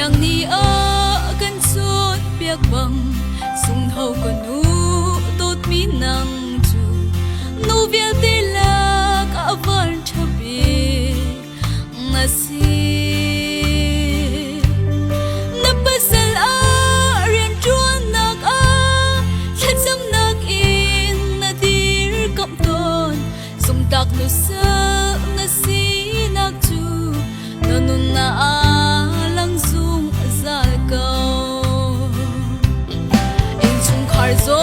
giang ni a kan suốt biak bang sung hau ko nu tot mi nang chu nu vial te la ka var thabi ngasi na pasal a rian chuan nak a thacham nak in na dir kam ton sum tak nu sa na si nak chu nanun na a lang zum zal ko in chung khar zo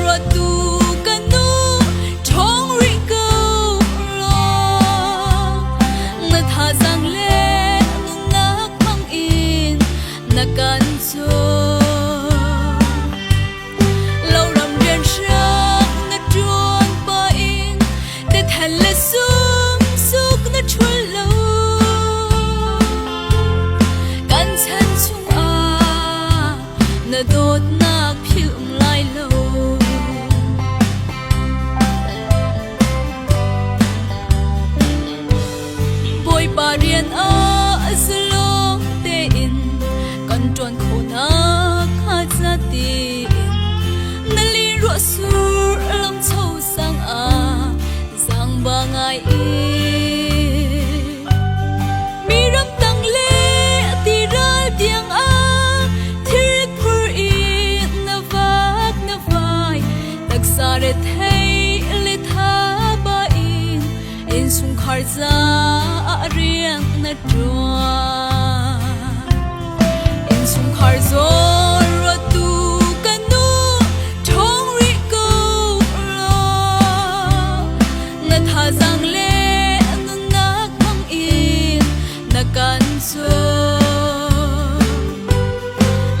ro tu kanu thong ri ko lo na tha sang le nak mang in na kan cho lâu ram rian sang na chuan pa in te than le sum suk na chul lo kan chan chung a na dot nak phil lai lo boy pa rian a azlong te in kan tron khona kha cha ti na li ro sur lam chau sang a sang ba ngai i mi ram tang le ti ral tiang a thir phur i na vai tak sa re thei le tha ba in sung khar za a riang na twa in sung khar zo ro tu kanu thong ri ko lo na tha zang le nu nak mang in na kan cho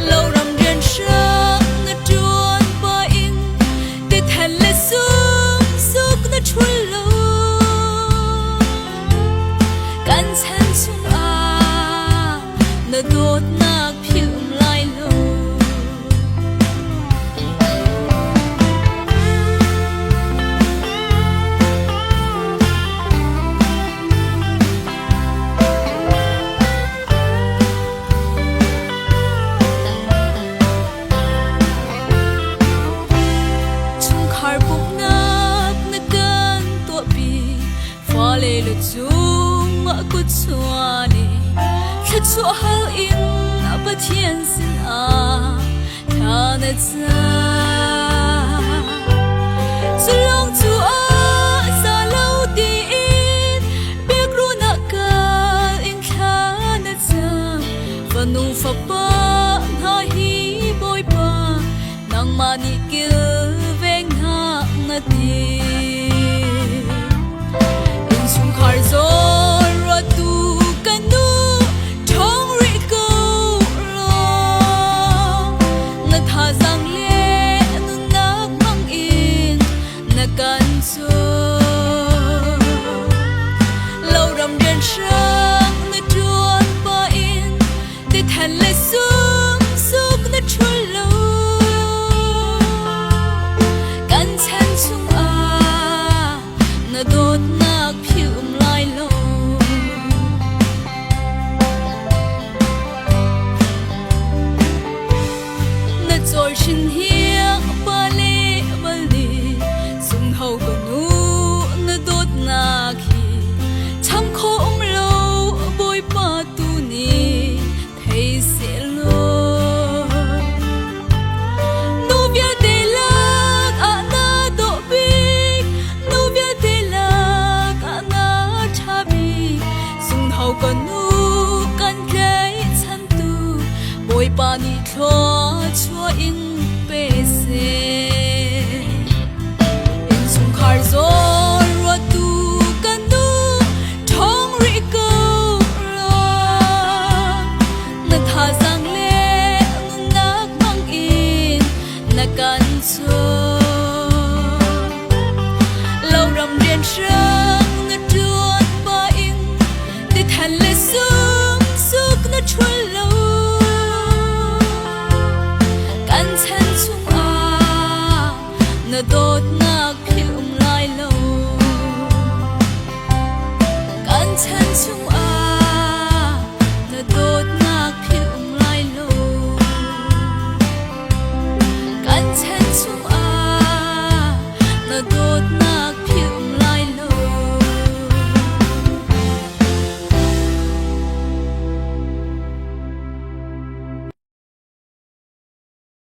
lâu ram rian sang na chuan pa in te than le sum suk na chul lo kan chan chung a na dot nak phil lai lo chung khar buk nak na kan to bi fa le lu chung a ku chuani kha chu hal in a pa thian sin a tha na cha zulong chu a sa lo ti in bek ru na ka in kha na cha fa nu fa pa ha hi boy pa nang mani kil veng ha na ti in chung khar zo ro tu kanu thong ri ko lo na tha sang le nu nak mang in na kan cho lâu ram rian sang na chuan pa in te than le sum suk na chul lo kan chan chung a na dot nak phil lai lo na chor shin hiang pa le mal ni sung hau ko nu na dot nak hi cham kho lo boy pa tu ni thei se lo nu via de lak a na do big nu via de lak a na tha bi sung hau ko nu kan klei chan tu boy pa ni thlo chua in pe se in sung khar zo ro tu kanu thong ri ko lo na tha sang le nu nak mang in na kan cho lâu ram rian sang na chuan pa in te than le sum suk na chul lo kan chan chung a na dot